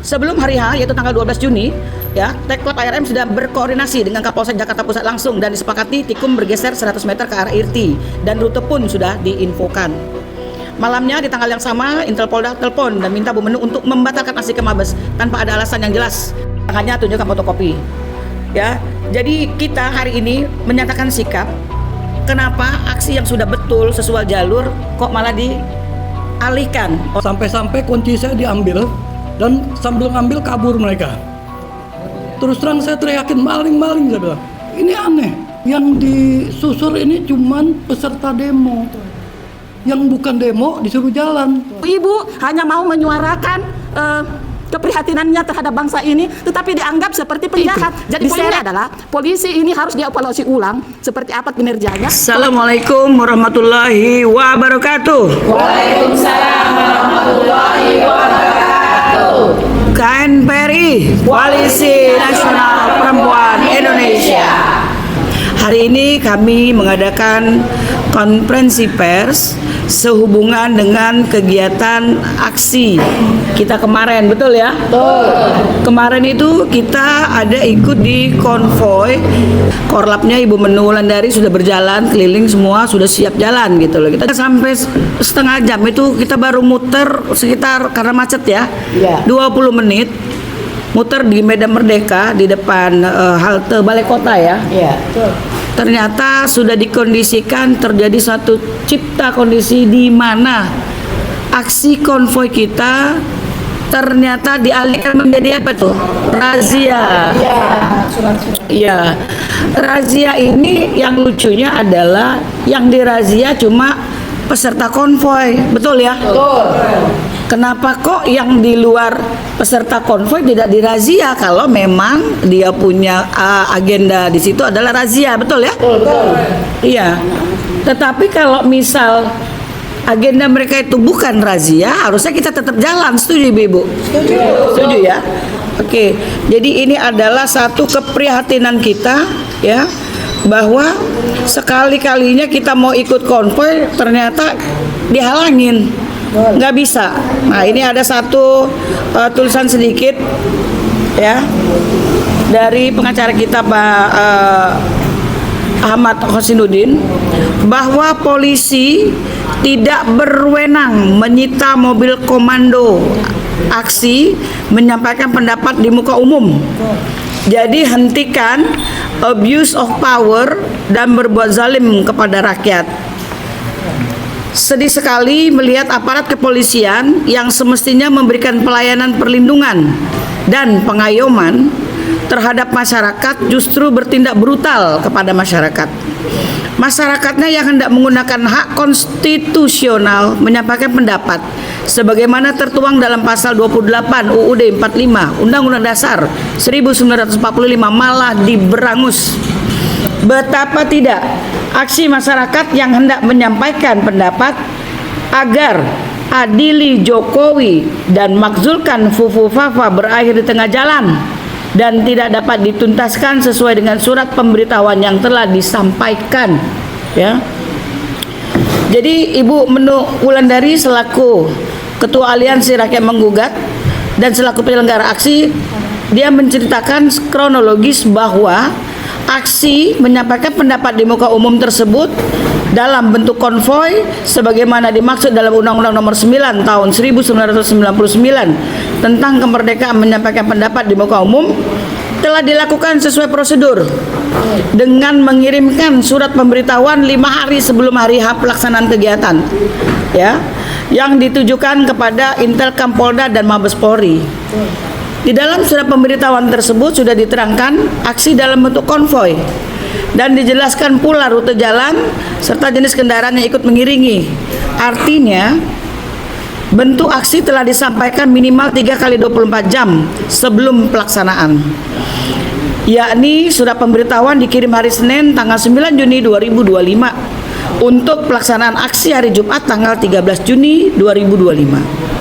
Sebelum hari H, yaitu tanggal 12 Juni, ya, Tekklab ARM sudah berkoordinasi dengan Kapolsek Jakarta Pusat langsung dan disepakati Tikum bergeser 100 meter ke arah IRT dan rute pun sudah diinfokan. Malamnya di tanggal yang sama, Intel Polda telepon dan minta Bu Menu untuk membatalkan aksi ke Mabes tanpa ada alasan yang jelas. Hanya tunjukkan fotokopi. Ya, jadi kita hari ini menyatakan sikap. Kenapa aksi yang sudah betul sesuai jalur kok malah dialihkan? Sampai-sampai kunci saya diambil dan sambil ngambil kabur mereka. Terus terang saya teriakin maling-maling, saya bilang. Ini aneh. Yang disusur ini cuman peserta demo. Yang bukan demo disuruh jalan. Ibu hanya mau menyuarakan keprihatinannya terhadap bangsa ini, tetapi dianggap seperti penjahat. Jadi poinnya adalah polisi ini harus dievaluasi ulang seperti apa kinerjanya. Assalamualaikum warahmatullahi wabarakatuh. Waalaikumsalam warahmatullahi wabarakatuh. KNPRI, Koalisi Nasional Perempuan Indonesia. Hari ini kami mengadakan konferensi pers sehubungan dengan kegiatan aksi kita kemarin, betul ya? Betul. Kemarin itu kita ada ikut di konvoy. Korlapnya Ibu Menu Wulandari sudah berjalan keliling semua, sudah siap jalan gitu loh. Kita sampai setengah jam itu kita baru muter sekitar karena macet ya. 20 menit muter di Medan Merdeka di depan halte Balai Kota ya. Iya, betul. Ternyata sudah dikondisikan terjadi satu cipta kondisi di mana aksi konvoy kita ternyata dialihkan menjadi apa tuh? Razia. Iya. Razia ini yang lucunya adalah yang dirazia cuma peserta konvoy, betul ya? Betul. Kenapa kok yang di luar peserta konvoy tidak dirazia kalau memang dia punya agenda di situ adalah razia, betul ya? Betul. Iya. Tetapi kalau misal agenda mereka itu bukan razia, harusnya kita tetap jalan. Setuju Ibu? Setuju. Setuju ya? Oke. Jadi ini adalah satu keprihatinan kita ya, bahwa sekali-kalinya kita mau ikut konvoy ternyata dihalangin. Nggak bisa. Nah, ini ada satu tulisan sedikit ya dari pengacara kita Pak Ahmad Hosinuddin, bahwa polisi tidak berwenang menyita mobil komando aksi menyampaikan pendapat di muka umum. Jadi hentikan abuse of power dan berbuat zalim kepada rakyat. Sedih sekali melihat aparat kepolisian yang semestinya memberikan pelayanan perlindungan dan pengayoman terhadap masyarakat justru bertindak brutal kepada masyarakat. Masyarakatnya yang hendak menggunakan hak konstitusional menyampaikan pendapat sebagaimana tertuang dalam pasal 28 UUD 45 Undang-Undang Dasar 1945 malah diberangus. Betapa tidak aksi masyarakat yang hendak menyampaikan pendapat agar adili Jokowi dan makzulkan Fufu Fafa berakhir di tengah jalan dan tidak dapat dituntaskan sesuai dengan surat pemberitahuan yang telah disampaikan ya. Jadi Ibu Menu Wulandari selaku Ketua Aliansi Rakyat Menggugat dan selaku penyelenggara aksi, dia menceritakan kronologis bahwa aksi menyampaikan pendapat di muka umum tersebut dalam bentuk konvoy sebagaimana dimaksud dalam Undang-Undang Nomor 9 Tahun 1999 tentang kemerdekaan menyampaikan pendapat di muka umum telah dilakukan sesuai prosedur dengan mengirimkan surat pemberitahuan 5 hari sebelum hari H pelaksanaan kegiatan ya, yang ditujukan kepada Intelkam Polda dan Mabes Polri. Di dalam surat pemberitahuan tersebut sudah diterangkan aksi dalam bentuk konvoy dan dijelaskan pula rute jalan serta jenis kendaraan yang ikut mengiringi. Artinya bentuk aksi telah disampaikan minimal 3 kali 24 jam sebelum pelaksanaan. Yakni surat pemberitahuan dikirim hari Senin tanggal 9 Juni 2025 untuk pelaksanaan aksi hari Jumat tanggal 13 Juni 2025.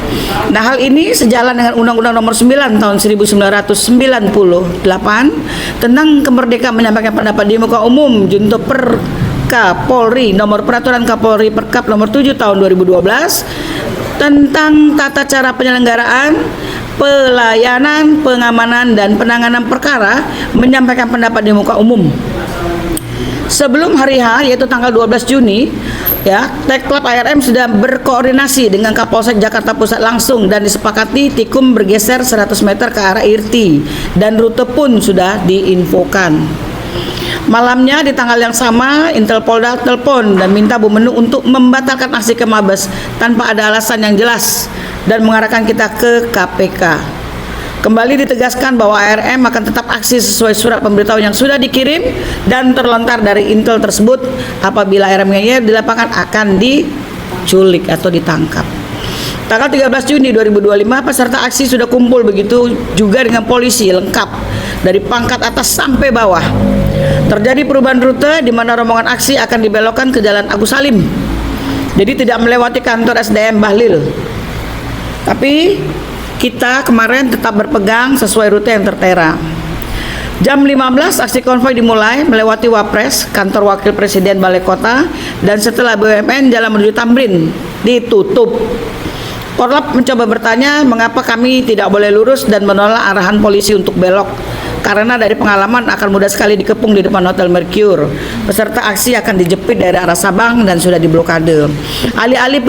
Nah, hal ini sejalan dengan Undang-Undang Nomor 9 Tahun 1998 tentang kemerdekaan menyampaikan pendapat di muka umum junto Kapolri Nomor Peraturan Kapolri Perkap Nomor 7 Tahun 2012 tentang tata cara penyelenggaraan pelayanan, pengamanan, dan penanganan perkara menyampaikan pendapat di muka umum. Sebelum hari H, yaitu tanggal 12 Juni, ya, Tekklab ARM sudah berkoordinasi dengan Kapolsek Jakarta Pusat langsung dan disepakati Tikum bergeser 100 meter ke arah IRT dan rute pun sudah diinfokan. Malamnya di tanggal yang sama, Intel Polda telepon dan minta Bu Menlu untuk membatalkan aksi ke Mabes tanpa ada alasan yang jelas dan mengarahkan kita ke KPK. Kembali ditegaskan bahwa ARM akan tetap aksi sesuai surat pemberitahuan yang sudah dikirim dan terlontar dari Intel tersebut. Apabila ARM-nya di lapangan akan diculik atau ditangkap. Tanggal 13 Juni 2025 peserta aksi sudah kumpul, begitu juga dengan polisi lengkap dari pangkat atas sampai bawah. Terjadi perubahan rute di mana rombongan aksi akan dibelokkan ke Jalan Agus Salim. Jadi tidak melewati kantor SDM Bahlil. Tapi kita kemarin tetap berpegang sesuai rute yang tertera. Jam 15 aksi konvoi dimulai melewati Wapres, kantor Wakil Presiden Balai Kota, dan setelah BUMN jalan menuju Tamrin ditutup. Korlap mencoba bertanya mengapa kami tidak boleh lurus dan menolak arahan polisi untuk belok. Karena dari pengalaman akan mudah sekali dikepung di depan Hotel Mercure. Peserta aksi akan dijepit dari arah Sabang dan sudah diblokade. Alih-alih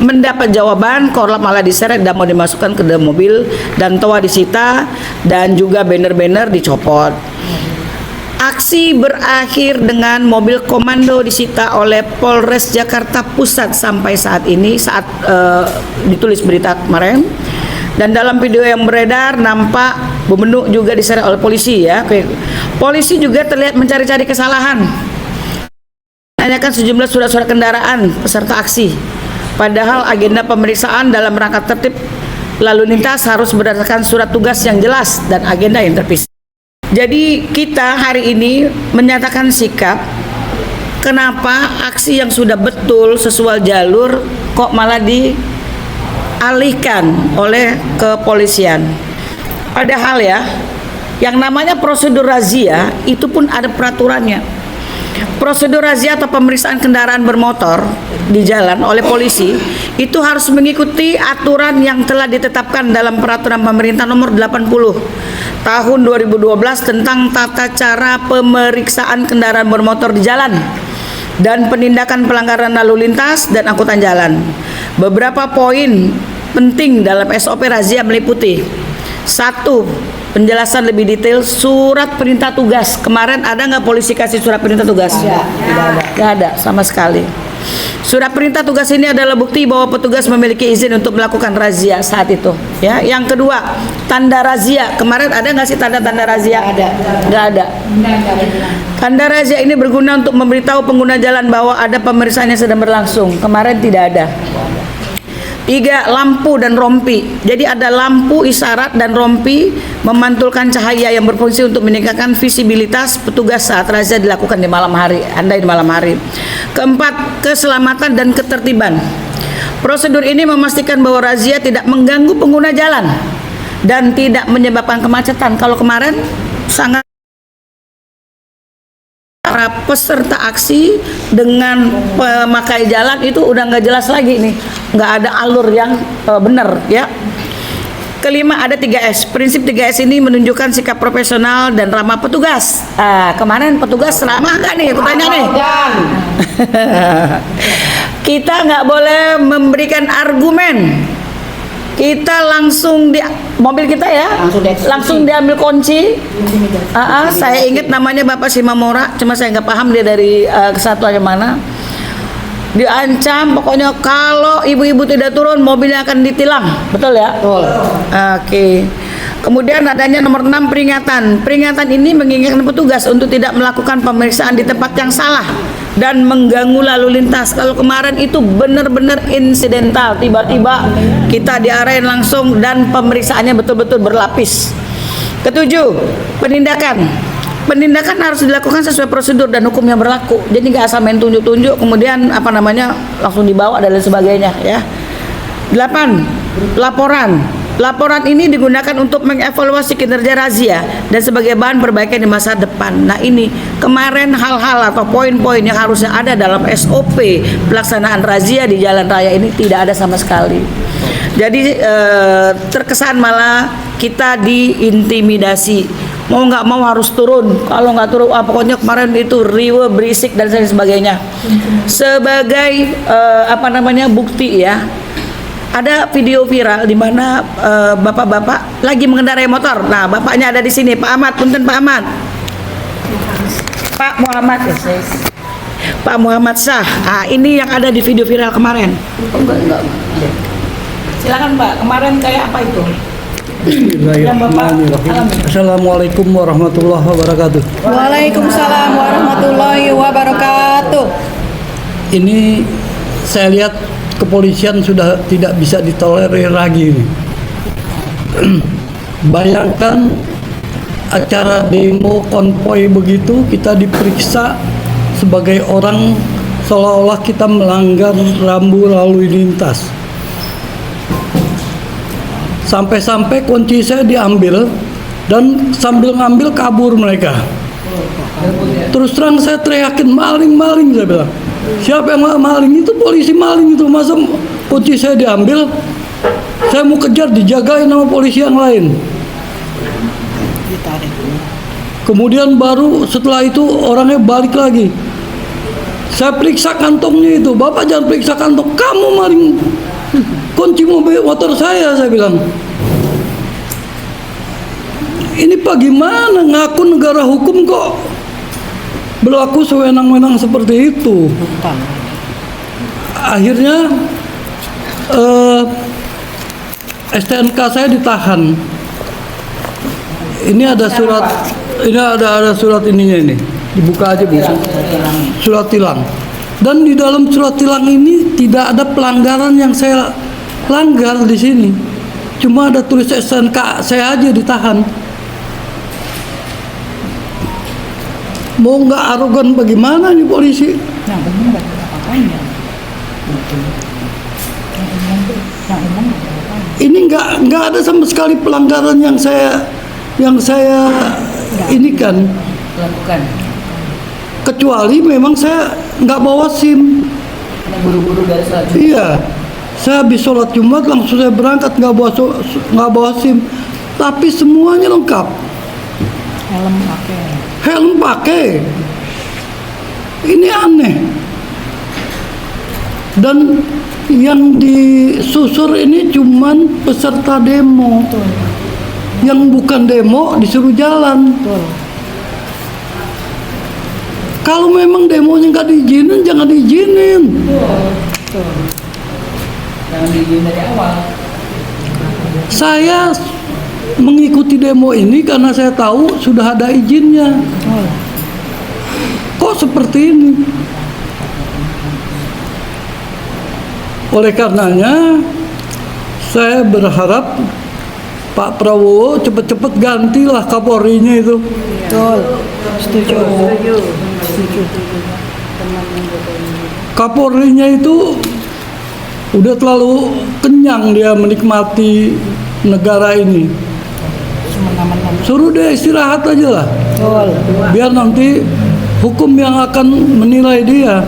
mendapat jawaban, Korlap malah diseret dan mau dimasukkan ke dalam mobil dan toa disita dan juga banner-banner dicopot. Aksi berakhir dengan mobil komando disita oleh Polres Jakarta Pusat sampai saat ini, saat ditulis berita kemarin. Dan dalam video yang beredar nampak Bu Menlu juga diseret oleh polisi, ya. Polisi juga terlihat mencari-cari kesalahan. Menanyakan sejumlah surat-surat kendaraan peserta aksi. Padahal agenda pemeriksaan dalam rangka tertib lalu lintas harus berdasarkan surat tugas yang jelas dan agenda yang terpisah. Jadi kita hari ini menyatakan sikap kenapa aksi yang sudah betul sesuai jalur kok malah dialihkan oleh kepolisian. Padahal ya, yang namanya prosedur razia itu pun ada peraturannya. Prosedur razia atau pemeriksaan kendaraan bermotor di jalan oleh polisi itu harus mengikuti aturan yang telah ditetapkan dalam peraturan pemerintah nomor 80 tahun 2012 tentang tata cara pemeriksaan kendaraan bermotor di jalan dan penindakan pelanggaran lalu lintas dan angkutan jalan. Beberapa poin penting dalam SOP razia meliputi: 1. Penjelasan lebih detail surat perintah tugas. Kemarin ada nggak polisi kasih surat perintah tugas? Tidak ada sama sekali. Surat perintah tugas ini adalah bukti bahwa petugas memiliki izin untuk melakukan razia saat itu. Ya. Yang kedua, tanda razia. Kemarin ada nggak sih tanda-tanda razia? Nggak ada. Tanda razia ini berguna untuk memberitahu pengguna jalan bahwa ada pemeriksaan yang sedang berlangsung. Kemarin tidak ada. 3. Lampu dan rompi. Jadi ada lampu isyarat dan rompi memantulkan cahaya yang berfungsi untuk meningkatkan visibilitas petugas saat razia dilakukan di malam hari. Andai di malam hari. 4. Keselamatan dan ketertiban. Prosedur ini memastikan bahwa razia tidak mengganggu pengguna jalan dan tidak menyebabkan kemacetan. Kalau kemarin sangat para peserta aksi dengan pemakai jalan itu udah nggak jelas lagi nih, nggak ada alur yang benar, ya. Kelima, ada 3S. Prinsip 3S ini menunjukkan sikap profesional dan ramah petugas. Kemarin petugas ramah nggak nih? Aku tanya nih. Kita nggak boleh memberikan argumen. Kita langsung di mobil kita ya, langsung diambil kunci. Saya ingat namanya Bapak Simamora, cuma saya nggak paham dia dari kesatuannya mana. Diancam pokoknya kalau ibu-ibu tidak turun mobilnya akan ditilang, betul ya? Betul. Oke. Kemudian adanya nomor 6 peringatan. Peringatan ini mengingatkan petugas untuk tidak melakukan pemeriksaan di tempat yang salah dan mengganggu lalu lintas. Kalau kemarin itu benar-benar insidental, tiba-tiba kita diarahin langsung dan pemeriksaannya betul-betul berlapis. Ketujuh, penindakan. Penindakan harus dilakukan sesuai prosedur dan hukum yang berlaku. Jadi nggak asal main tunjuk-tunjuk kemudian langsung dibawa dan lain sebagainya, ya. 8, laporan. Laporan ini digunakan untuk mengevaluasi kinerja razia dan sebagai bahan perbaikan di masa depan. Nah, ini kemarin hal-hal atau poin-poin yang harusnya ada dalam SOP pelaksanaan razia di jalan raya ini tidak ada sama sekali. Jadi terkesan malah kita diintimidasi. Mau nggak mau harus turun. Kalau nggak turun, pokoknya kemarin itu riwe, berisik dan sebagainya. Sebagai bukti ya, ada video viral di mana bapak-bapak lagi mengendarai motor. Nah, bapaknya ada di sini, Pak Ahmad, punten Pak Ahmad. Pak Muhammad, Pak Muhammad Shah. Ah, ini yang ada di video viral kemarin. Enggak. Silakan Pak, kemarin kayak apa itu? Bismillahirrahmanirrahim. Assalamualaikum warahmatullahi wabarakatuh. Waalaikumsalam warahmatullahi wabarakatuh. Ini saya lihat kepolisian sudah tidak bisa ditolerir lagi ini. Bayangkan acara demo konvoy begitu, kita diperiksa sebagai orang seolah-olah kita melanggar rambu lalu lintas. Sampai-sampai kunci saya diambil dan sambil ngambil kabur mereka. Terus terang saya teriakin maling, saya bilang. Siapa yang maling? Itu polisi maling itu. Masa kunci saya diambil? Saya mau kejar, dijagain sama polisi yang lain. Kemudian baru setelah itu orangnya balik lagi. Saya periksa kantongnya itu. Bapak jangan periksa kantong, kamu maling kunci motor saya bilang. Ini bagaimana ngaku negara hukum kok berlaku sewenang-wenang seperti itu. Akhirnya STNK saya ditahan. Ini ada surat, ini ada surat ininya ini. Dibuka aja Bu. Surat tilang. Dan di dalam surat tilang ini tidak ada pelanggaran yang saya langgar di sini. Cuma ada tulis STNK saya aja ditahan. Mau nggak arogan bagaimana nih polisi? Ini nggak ada sama sekali pelanggaran yang saya ini kan Lakukan. kecuali memang saya nggak bawa SIM. Buru-buru dari sholat Jumat. Iya, saya habis sholat Jumat langsung saya berangkat nggak bawa SIM, tapi semuanya lengkap. Helm pakai. Ini aneh. Dan yang disusur ini cuman peserta demo. Yang bukan demo disuruh jalan. Kalau memang demonya nggak diizinin, jangan diizinin. Jangan diizinin dari awal. Saya mengikuti demo ini karena saya tahu sudah ada izinnya. Kok seperti ini? Oleh karenanya, saya berharap Pak Prabowo cepat-cepat gantilah Kapolrinya itu. Betul. Setuju. Kapolrinya itu udah terlalu kenyang dia menikmati negara ini. Suruh dia istirahat aja lah. Biar nanti hukum yang akan menilai dia.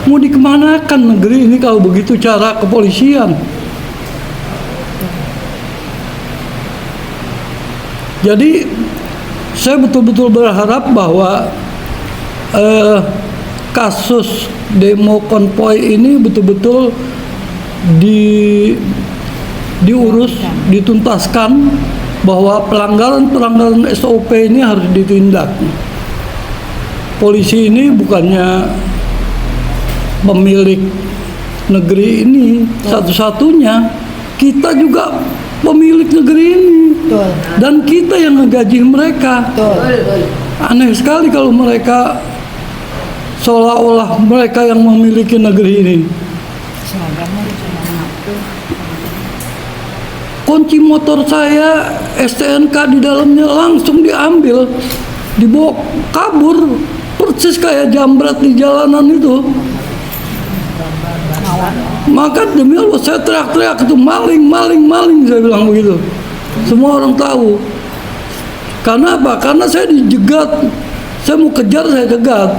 Mau dikemanakan negeri ini kalau begitu cara kepolisian? Jadi saya betul-betul berharap bahwa kasus demo konvoy ini betul-betul diurus, dituntaskan, bahwa pelanggaran SOP ini harus ditindak. Polisi ini bukannya pemilik negeri ini satu-satunya, kita juga pemilik negeri ini. Dan kita yang ngegaji mereka. Aneh sekali kalau mereka seolah-olah mereka yang memiliki negeri ini. Kunci motor saya, STNK di dalamnya langsung diambil, dibawa kabur, persis kayak jambret di jalanan itu. Maka demi Allah saya teriak-teriak itu maling, saya bilang begitu. Semua orang tahu. Karena apa? Karena saya dijegat. Saya mau kejar, saya jegat.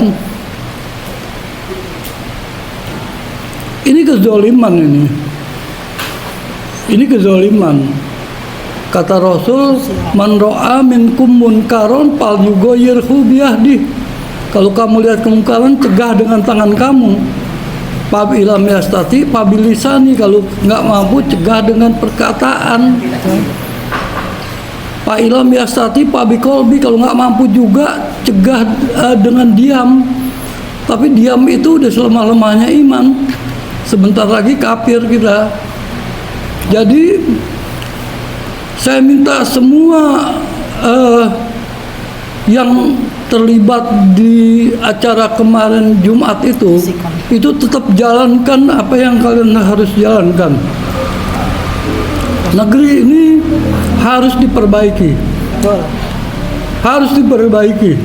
Ini kezoliman ini. Ini kezoliman. Kata Rasul, man ra'a minkum munkaron fal yughayyirhu biyadihi. Kalau kamu lihat kemungkaran, cegah dengan tangan kamu. Fabilam yastati fabilisani, kalau nggak mampu cegah dengan perkataan. Fa'ilam yastati fabiqalbi, kalau nggak mampu juga cegah dengan diam. Tapi diam itu udah selemah-lemahnya iman. Sebentar lagi kafir kita. Jadi saya minta semua yang terlibat di acara kemarin Jumat itu tetap jalankan apa yang kalian harus jalankan. Negeri ini harus diperbaiki. Harus diperbaiki.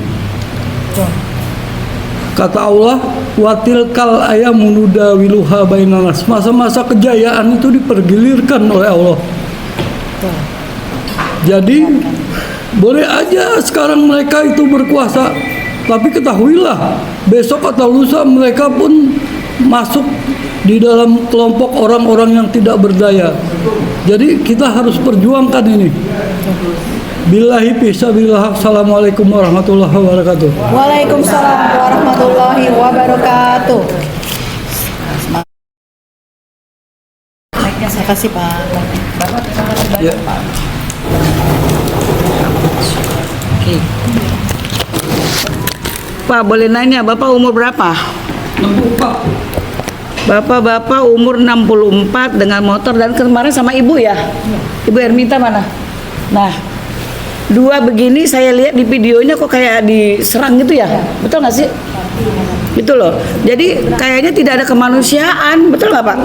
Kata Allah, watilkal ayamu nudawiluha bainan nas. Masa-masa kejayaan itu dipergilirkan oleh Allah. Jadi boleh aja sekarang mereka itu berkuasa, tapi ketahuilah besok atau lusa mereka pun masuk di dalam kelompok orang-orang yang tidak berdaya. Jadi kita harus perjuangkan ini. Billahi fisabilillah. Assalamualaikum warahmatullahi wabarakatuh. Waalaikumsalam warahmatullahi wabarakatuh. Terima kasih Pak. Ya. Pak, boleh nanya, Bapak umur berapa? 64. Bapak umur 64 dengan motor, dan kemarin sama Ibu ya? Ibu Ermita mana? Nah, dua begini saya lihat di videonya kok kayak diserang gitu ya? Betul nggak sih? Gitu loh. Jadi kayaknya tidak ada kemanusiaan, betul nggak Pak?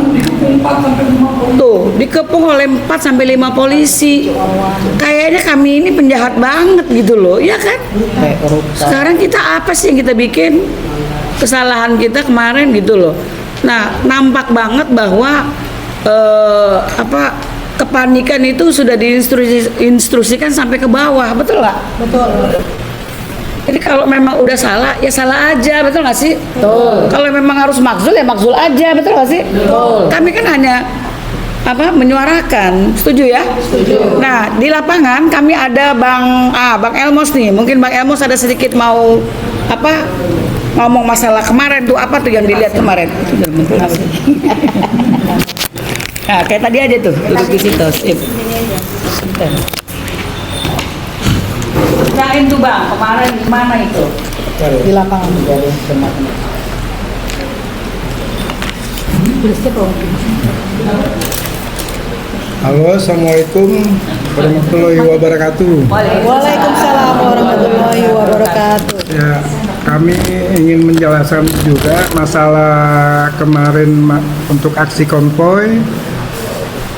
Tuh, dikepung oleh 4 sampai 5 polisi. Kayaknya kami ini penjahat banget gitu loh, ya kan? Sekarang kita apa sih yang kita bikin? Kesalahan kita kemarin gitu loh. Nah, nampak banget bahwa kepanikan itu sudah diinstruksikan sampai ke bawah, betul nggak? Betul. Jadi kalau memang udah salah, ya salah aja, betul nggak sih? Betul. Kalau memang harus makzul, ya makzul aja, betul nggak sih? Betul. Kami kan hanya menyuarakan, setuju ya? Setuju. Nah, di lapangan kami ada Bang Elmos nih. Mungkin Bang Elmos ada sedikit mau ngomong masalah kemarin tuh, apa tuh yang dilihat kemarin? Nah, kayak tadi aja tuh, duduk di situ. Sip. Ceritain tuh Bang, kemarin gimana itu? Di lapangan. Halo, assalamualaikum warahmatullahi wabarakatuh. Waalaikumsalam warahmatullahi wabarakatuh. Ya, kami ingin menjelaskan juga masalah kemarin untuk aksi konvoy.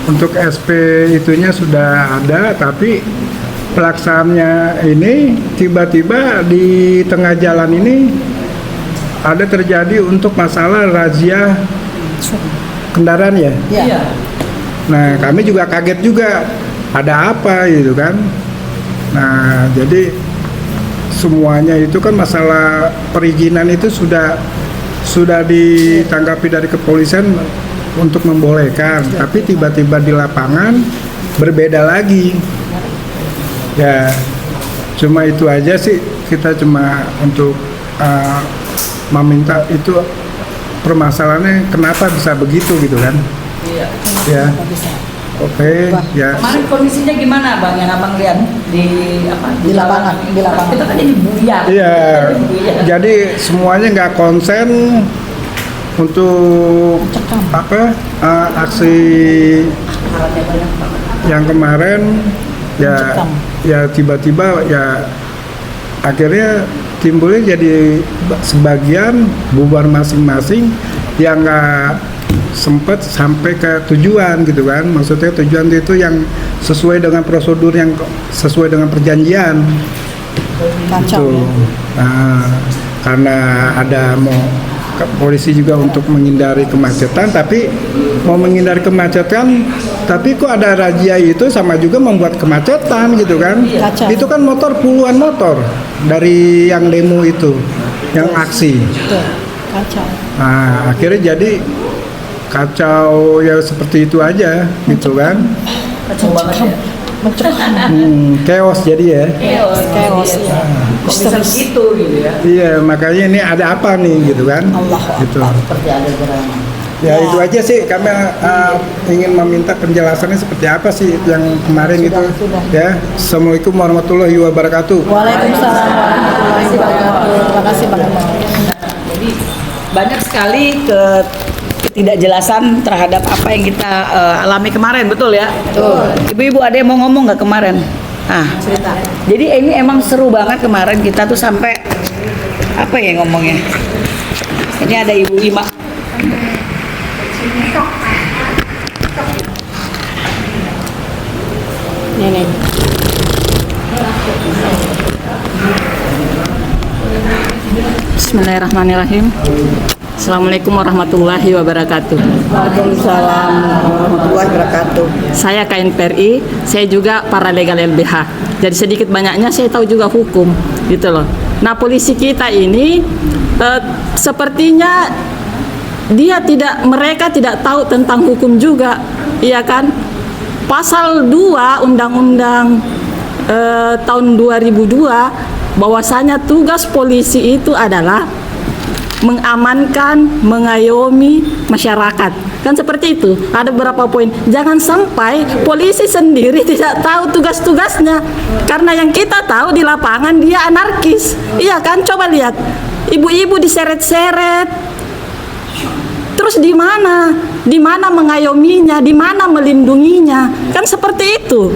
Untuk SP itunya sudah ada, tapi pelaksanaannya ini tiba-tiba di tengah jalan ini ada terjadi untuk masalah razia kendaraan ya. Ya. Nah, kami juga kaget juga, ada apa gitu kan. Nah, jadi semuanya itu kan masalah perizinan itu sudah ditanggapi dari kepolisian untuk membolehkan, tapi tiba-tiba di lapangan berbeda lagi. Ya, cuma itu aja sih, kita cuma untuk meminta itu permasalahannya kenapa bisa begitu gitu kan. Ya, oke, ya. Kemarin kondisinya gimana Bang, yang Abang lihat di lapangan, di lapangan. Kita kan jadi buyar. Iya, jadi semuanya nggak konsen untuk aksi yang kemarin ya tiba-tiba ya akhirnya timbulnya jadi sebagian bubar masing-masing yang nggak sempet sampai ke tujuan gitu kan. Maksudnya tujuan itu yang sesuai dengan prosedur, yang sesuai dengan perjanjian. Kacau. Gitu. Nah, karena ada polisi juga untuk menghindari kemacetan, tapi mau menghindari kemacetan, tapi kok ada razia itu sama juga membuat kemacetan gitu kan. Kacau. Itu kan motor, puluhan motor dari yang demo itu, yang aksi. Betul. Kacau. Nah, akhirnya jadi kacau ya seperti itu aja gitu kan. Kacau banget ya. Chaos jadi ya. Chaos ya. Kok bisa begitu gitu ya? Iya, makanya ini ada apa nih gitu kan. Gitu. Seperti ada drama. Ya itu aja sih, kami ingin meminta penjelasannya seperti apa sih yang kemarin gitu. Ya, Assalamualaikum warahmatullahi wabarakatuh. Waalaikumsalam warahmatullahi wabarakatuh. Terima kasih Pak Ketua. Jadi Banyak sekali ketidakjelasan terhadap apa yang kita alami kemarin, betul ya? Betul. Ibu-ibu ada yang mau ngomong nggak kemarin? Nah, jadi ini emang seru banget kemarin kita tuh sampai apa ya ngomongnya? Ini ada Ibu Ima. Ini. Bismillahirrahmanirrahim. Assalamualaikum warahmatullahi wabarakatuh. Waalaikumsalam warahmatullahi wabarakatuh. Saya KNPRI, saya juga paralegal LBH. Jadi sedikit banyaknya saya tahu juga hukum, gitu loh. Nah, polisi kita ini sepertinya mereka tidak tahu tentang hukum juga, iya kan? Pasal 2 Undang-Undang tahun 2002 bahwasanya tugas polisi itu adalah mengamankan, mengayomi masyarakat. Kan seperti itu. Ada beberapa poin. Jangan sampai polisi sendiri tidak tahu tugas-tugasnya. Karena yang kita tahu di lapangan dia anarkis. Iya kan? Coba lihat. Ibu-ibu diseret-seret. Terus di mana? Di mana mengayominya? Di mana melindunginya? Kan seperti itu.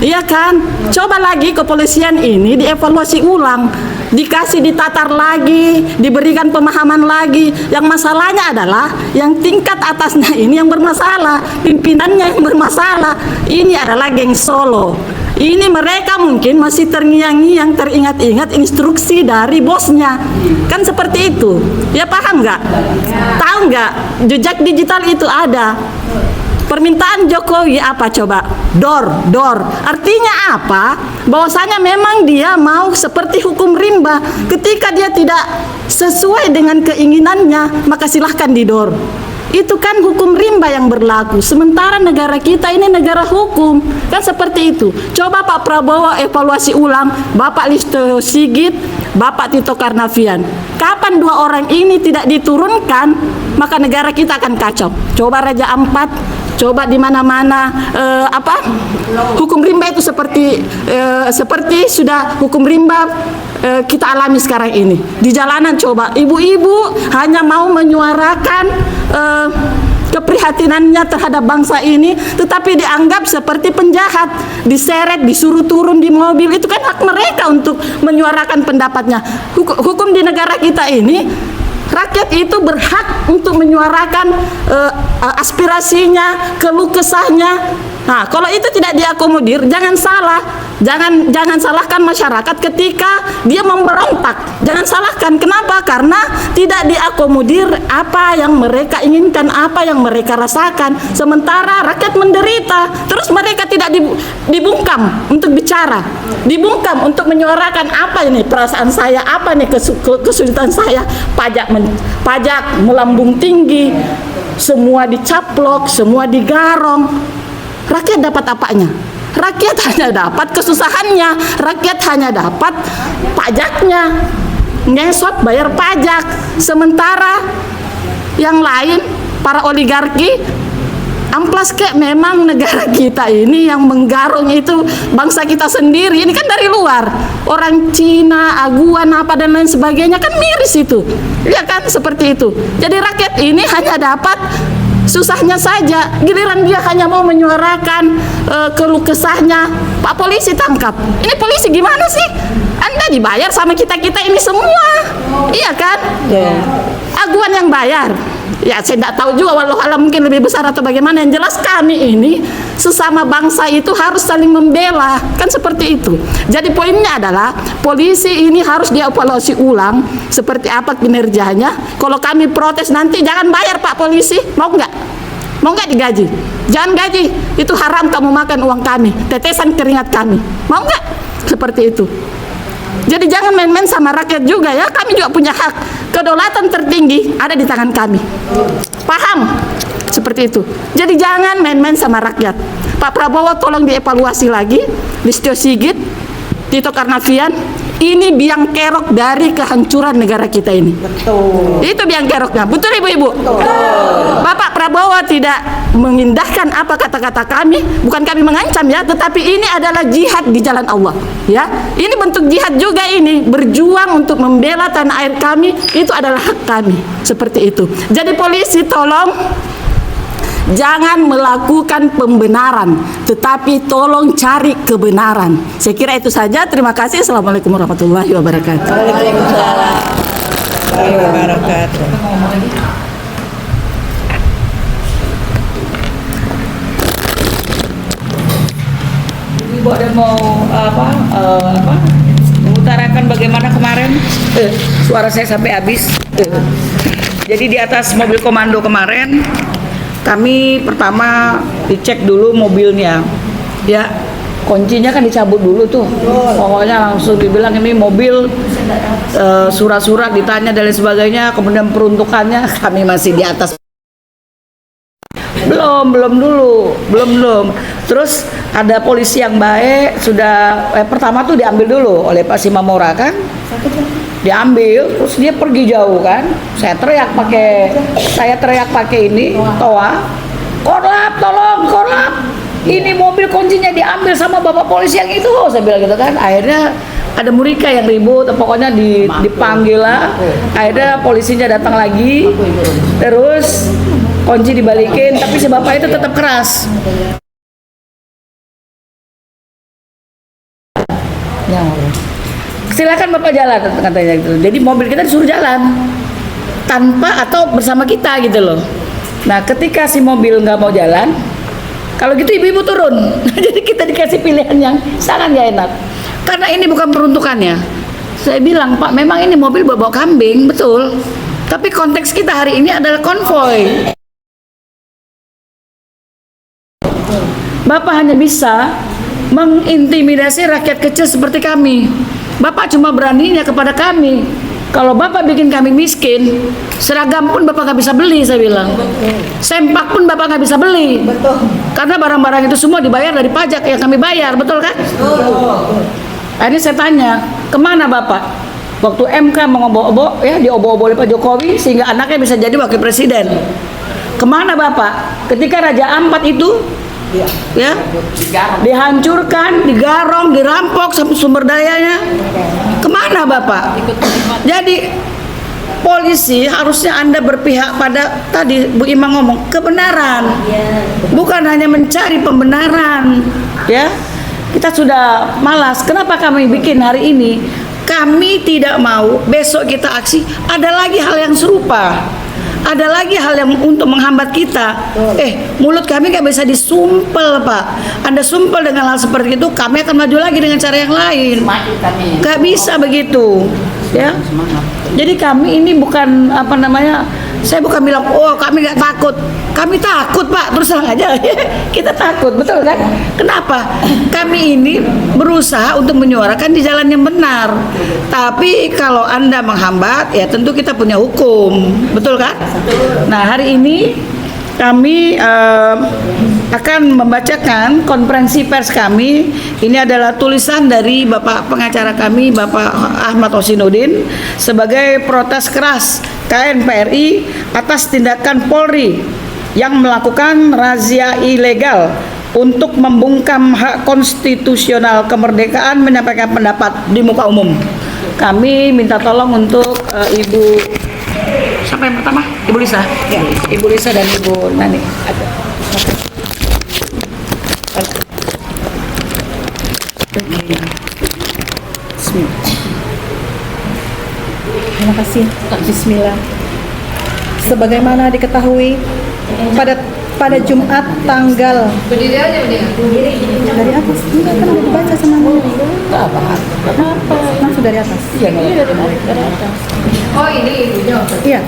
Iya kan? Coba lagi kepolisian ini dievaluasi ulang, dikasih ditatar lagi, diberikan pemahaman lagi. Yang masalahnya adalah yang tingkat atasnya ini yang bermasalah, pimpinannya yang bermasalah. Ini adalah geng Solo. Ini mereka mungkin masih terngiang-ngiang, teringat-ingat instruksi dari bosnya. Kan seperti itu. Ya paham nggak? Tahu nggak? Jejak digital itu ada. Permintaan Jokowi apa coba? Door. Artinya apa? Bahwasanya memang dia mau seperti hukum rimba. Ketika dia tidak sesuai dengan keinginannya, maka silahkan didor. Itu kan hukum rimba yang berlaku. Sementara negara kita ini negara hukum. Kan seperti itu. Coba Pak Prabowo evaluasi ulang, Bapak Listio Sigit, Bapak Tito Karnavian. Kapan dua orang ini tidak diturunkan, maka negara kita akan kacau. Coba Raja Ampat, coba di mana-mana hukum rimba itu seperti sudah hukum rimba kita alami sekarang ini. Di jalanan coba ibu-ibu hanya mau menyuarakan keprihatinannya terhadap bangsa ini, tetapi dianggap seperti penjahat, diseret, disuruh turun di mobil. Itu kan hak mereka untuk menyuarakan pendapatnya. Hukum di negara kita ini, rakyat itu berhak untuk menyuarakan aspirasinya, keluh kesahnya. Nah, kalau itu tidak diakomodir, jangan salahkan masyarakat ketika dia memberontak. Jangan salahkan. Kenapa? Karena tidak diakomodir apa yang mereka inginkan, apa yang mereka rasakan. Sementara rakyat menderita, terus mereka tidak dibungkam untuk bicara, dibungkam untuk menyuarakan apa ini perasaan saya, apa nih kesulitan saya. Pajak melambung tinggi, semua dicaplok, semua digarong. Rakyat dapat apanya? Rakyat hanya dapat kesusahannya, rakyat hanya dapat pajaknya, ngesot bayar pajak. Sementara yang lain, para oligarki, amplas kek. Memang negara kita ini yang menggarung itu bangsa kita sendiri. Ini kan dari luar, orang Cina, aguan apa dan lain sebagainya, kan miris itu. Ya kan seperti itu. Jadi rakyat ini hanya dapat susahnya saja, giliran dia hanya mau menyuarakan keluh kesahnya, Pak polisi tangkap. Ini polisi gimana sih? Anda dibayar sama kita-kita ini semua, iya kan? Aguan yang bayar. Ya saya tidak tahu juga, wallahualam mungkin lebih besar atau bagaimana. Yang jelas kami ini sesama bangsa itu harus saling membela, kan seperti itu. Jadi poinnya adalah polisi ini harus dievaluasi ulang seperti apa kinerjanya. Kalau kami protes nanti jangan bayar Pak polisi, mau nggak? Mau nggak digaji? Jangan gaji, itu haram kamu makan uang kami, tetesan keringat kami. Mau nggak? Seperti itu. Jadi jangan main-main sama rakyat juga ya. Kami juga punya hak. Kedaulatan tertinggi ada di tangan kami. paham seperti itu. Jadi jangan main-main sama rakyat. Pak Prabowo tolong dievaluasi lagi, Listio Sigit, Tito Karnavian, ini biang kerok dari kehancuran negara kita ini. Betul. Itu biang keroknya. Betul Ibu-ibu? Betul. Bapak Prabowo tidak mengindahkan apa kata-kata kami, bukan kami mengancam ya, tetapi ini adalah jihad di jalan Allah. Ya, ini bentuk jihad juga ini, berjuang untuk membela tanah air kami, itu adalah hak kami. Seperti itu. Jadi polisi tolong jangan melakukan pembenaran, tetapi tolong cari kebenaran. Saya kira itu saja. Terima kasih. Assalamualaikum warahmatullahi wabarakatuh. Waalaikumsalam warahmatullahi wabarakatuh. Ibu ada mau mengutarakan bagaimana kemarin suara saya sampai habis. Jadi di atas mobil komando kemarin kami pertama dicek dulu mobilnya, ya kuncinya kan dicabut dulu tuh, pokoknya langsung dibilang ini mobil surat-surat ditanya dan lain sebagainya, kemudian peruntukannya kami masih di atas. Belum. Terus ada polisi yang baik sudah pertama tuh diambil dulu oleh Pak Simamora kan, diambil terus dia pergi jauh kan. Saya teriak pakai ini toa, korlap tolong korlap, ini mobil kuncinya diambil sama bapak polisi yang itu, saya bilang gitu kan. Akhirnya ada Murika yang ribut, pokoknya dipanggil lah. Akhirnya polisinya datang lagi, terus kunci dibalikin, tapi si bapak itu tetap keras. Silakan bapak jalan, katanya gitu. Jadi mobil kita disuruh jalan tanpa atau bersama kita gitu loh. Nah ketika si mobil nggak mau jalan, kalau gitu ibu-ibu turun. Jadi kita dikasih pilihan yang sangat nggak enak. Karena ini bukan peruntukannya. Saya bilang, Pak, memang ini mobil bawa kambing, betul. Tapi konteks kita hari ini adalah konvoy. Bapak hanya bisa mengintimidasi rakyat kecil seperti kami. Bapak cuma beraninya kepada kami. Kalau Bapak bikin kami miskin, seragam pun Bapak nggak bisa beli, saya bilang. Sempak pun Bapak nggak bisa beli. Betul. Karena barang-barang itu semua dibayar dari pajak yang kami bayar, betul kan? Betul. Akhirnya saya tanya, kemana Bapak? Waktu MK mengobok-obok, ya diobok-obok oleh Pak Jokowi sehingga anaknya bisa jadi wakil presiden. Kemana Bapak? Ketika Raja Ampat itu, ya, dihancurkan, digarong, dirampok sampai sumber dayanya. Kemana Bapak? Jadi polisi harusnya Anda berpihak pada tadi Bu Ima ngomong kebenaran, bukan hanya mencari pembenaran. Ya, kita sudah malas. Kenapa kami bikin hari ini? Kami tidak mau besok kita aksi ada lagi hal yang serupa. Ada lagi hal yang untuk menghambat kita. Mulut kami nggak bisa disumpel, Pak. Anda sumpel dengan hal seperti itu, kami akan maju lagi dengan cara yang lain. Nggak bisa begitu, ya. Jadi kami ini bukan saya bukan bilang, oh kami nggak takut. Kami takut, Pak. Terus terang aja, kita takut, betul kan? Kenapa? Kami ini berusaha untuk menyuarakan di jalan yang benar. Tapi kalau Anda menghambat, ya tentu kita punya hukum, betul kan? Nah hari ini kami akan membacakan konferensi pers kami. Ini adalah tulisan dari Bapak pengacara kami, Bapak Ahmad Hosinuddin, sebagai protes keras KNPRI atas tindakan Polri yang melakukan razia ilegal untuk membungkam hak konstitusional kemerdekaan menyampaikan pendapat di muka umum. Kami minta tolong untuk Ibu, siapa yang pertama? Ibu Lisa. Ya. Ibu Lisa dan Ibu Nani. Terima kasih. Bismillah. Sebagaimana diketahui pada Jumat tanggal dari atas ini kan udah dibaca sama langsung dari atas. Iya, dari atas. Oh ini ibunya. Iya.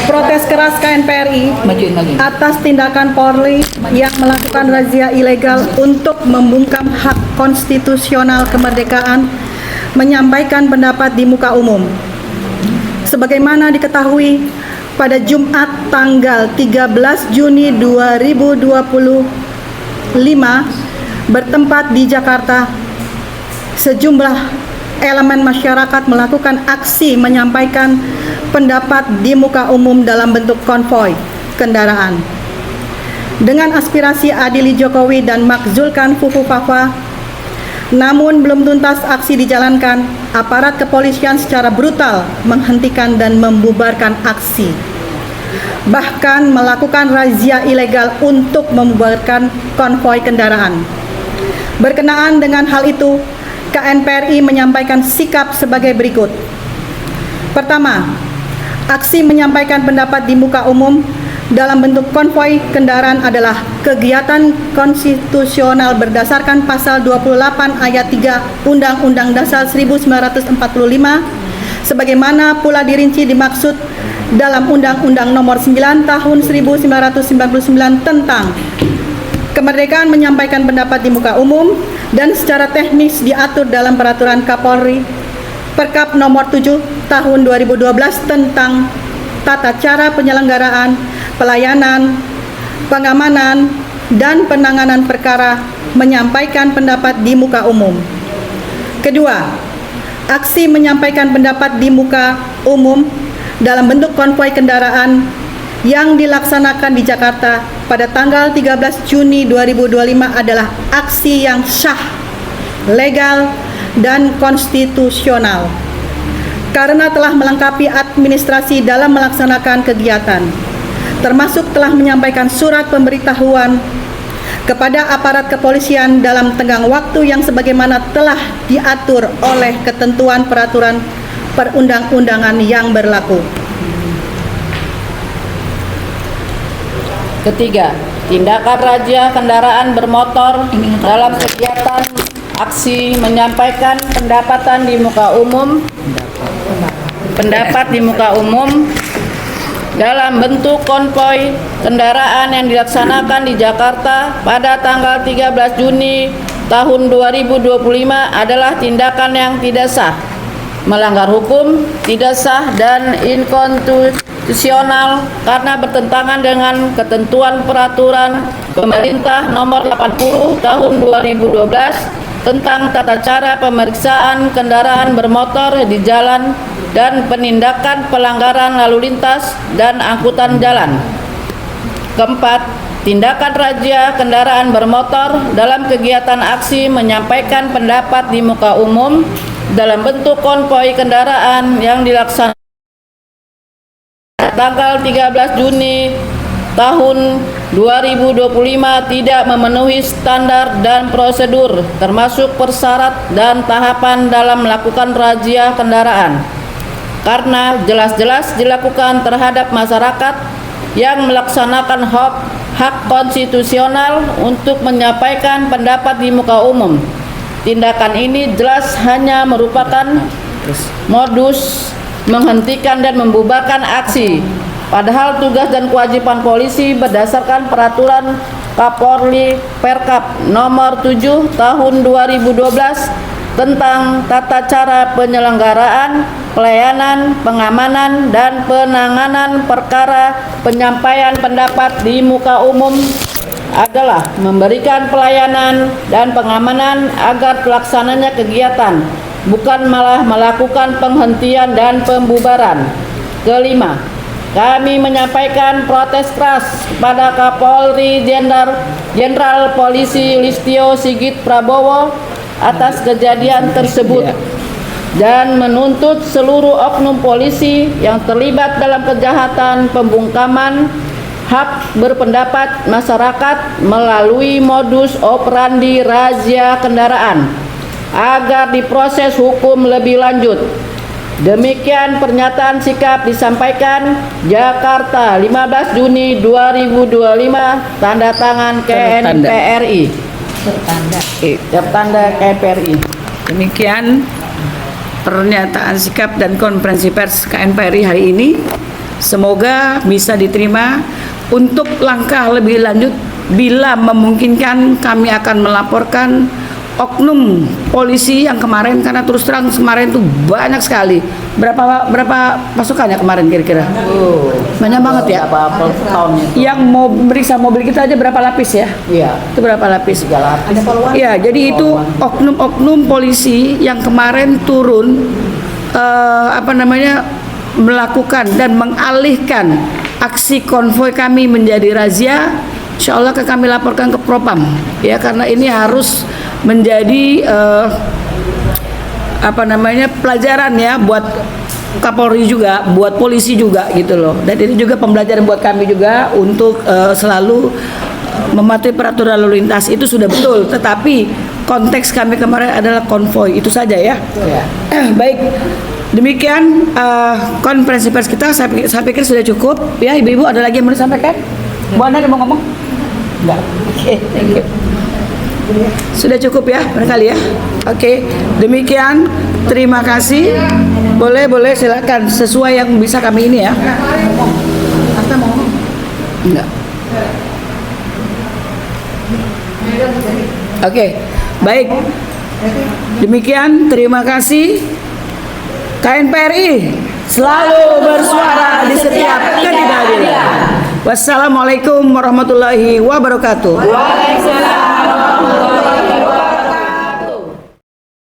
Protes keras KNPRI atas tindakan Polri yang melakukan razia ilegal untuk membungkam hak konstitusional kemerdekaan menyampaikan pendapat di muka umum. sebagaimana diketahui pada Jumat tanggal 13 Juni 2025 bertempat di Jakarta, sejumlah elemen masyarakat melakukan aksi menyampaikan pendapat di muka umum dalam bentuk konvoi kendaraan. Dengan aspirasi adili Jokowi dan makzulkan Fufu Fafa, namun belum tuntas aksi dijalankan, aparat kepolisian secara brutal menghentikan dan membubarkan aksi. Bahkan melakukan razia ilegal untuk membubarkan konvoi kendaraan. Berkenaan dengan hal itu, KNPRI menyampaikan sikap sebagai berikut. Pertama, aksi menyampaikan pendapat di muka umum dalam bentuk konvoi kendaraan adalah kegiatan konstitusional berdasarkan pasal 28 ayat 3 Undang-Undang Dasar 1945 sebagaimana pula dirinci dimaksud dalam Undang-Undang Nomor 9 Tahun 1999 tentang kemerdekaan menyampaikan pendapat di muka umum dan secara teknis diatur dalam Peraturan Kapolri Perkap Nomor 7 Tahun 2012 tentang tata cara penyelenggaraan, pelayanan, pengamanan, dan penanganan perkara menyampaikan pendapat di muka umum. Kedua, aksi menyampaikan pendapat di muka umum dalam bentuk konvoi kendaraan yang dilaksanakan di Jakarta pada tanggal 13 Juni 2025 adalah aksi yang sah, legal, dan konstitusional karena telah melengkapi administrasi dalam melaksanakan kegiatan, termasuk telah menyampaikan surat pemberitahuan kepada aparat kepolisian dalam tenggang waktu yang sebagaimana telah diatur oleh ketentuan peraturan perundang-undangan yang berlaku. Ketiga, tindakan razia kendaraan bermotor dalam kegiatan aksi menyampaikan pendapat di muka umum dalam bentuk konvoi kendaraan yang dilaksanakan di Jakarta pada tanggal 13 Juni tahun 2025 adalah tindakan yang tidak sah, melanggar hukum, tidak sah, dan inkonstitusional karena bertentangan dengan ketentuan peraturan pemerintah nomor 80 tahun 2012 tentang tata cara pemeriksaan kendaraan bermotor di jalan dan penindakan pelanggaran lalu lintas dan angkutan jalan. Keempat, tindakan razia kendaraan bermotor dalam kegiatan aksi menyampaikan pendapat di muka umum dalam bentuk konvoi kendaraan yang dilaksanakan tanggal 13 Juni tahun 2025 tidak memenuhi standar dan prosedur termasuk persyarat dan tahapan dalam melakukan razia kendaraan karena jelas-jelas dilakukan terhadap masyarakat yang melaksanakan hak konstitusional untuk menyampaikan pendapat di muka umum. Tindakan ini jelas hanya merupakan modus menghentikan dan membubarkan aksi. Padahal tugas dan kewajiban polisi berdasarkan peraturan Kapolri Perkap Nomor 7 Tahun 2012 tentang tata cara penyelenggaraan, pelayanan, pengamanan, dan penanganan perkara penyampaian pendapat di muka umum adalah memberikan pelayanan dan pengamanan agar pelaksananya kegiatan, bukan malah melakukan penghentian dan pembubaran. Kelima, kami menyampaikan protes keras kepada Kapolri Jenderal Polisi Listio Sigit Prabowo atas kejadian tersebut dan menuntut seluruh oknum polisi yang terlibat dalam kejahatan pembungkaman hak berpendapat masyarakat melalui modus operandi razia kendaraan agar diproses hukum lebih lanjut. Demikian pernyataan sikap disampaikan Jakarta 15 Juni 2025 tanda tangan KNPRI. Tertanda KNPRI. Demikian pernyataan sikap dan konferensi pers KNPRI hari ini. Semoga bisa diterima. Untuk langkah lebih lanjut bila memungkinkan kami akan melaporkan oknum polisi yang kemarin, karena terus terang kemarin tuh banyak sekali. Berapa pasukan ya kemarin kira-kira? Banyak banget ya. Berapa tahunnya? Yang mau meriksa mobil kita aja berapa lapis ya? Iya. Itu berapa lapis? 3 lapis. Ada polwan. Ya, jadi itu oknum-oknum polisi yang kemarin turun melakukan dan mengalihkan aksi konvoi kami menjadi razia. Insya Allah kami laporkan ke Propam ya, karena ini harus menjadi pelajaran ya buat Kapolri juga, buat polisi juga gitu loh. Dan ini juga pembelajaran buat kami juga untuk selalu mematuhi peraturan lalu lintas. Itu sudah betul, tetapi konteks kami kemarin adalah konvoi, itu saja ya. Baik, demikian konferensi pers kita. Saya pikir sudah cukup ya. Ibu-ibu ada lagi yang mau disampaikan? Bu Ana ada mau ngomong? Enggak. Oke, thank you. Sudah cukup ya, barangkali ya. Oke, demikian. Terima kasih. Boleh silakan sesuai yang bisa kami ini ya. Asta mau ngomong? Enggak. Oke, baik. Demikian, terima kasih. KNPRI selalu bersuara di setiap ketidakadilan. Wassalamualaikum warahmatullahi wabarakatuh.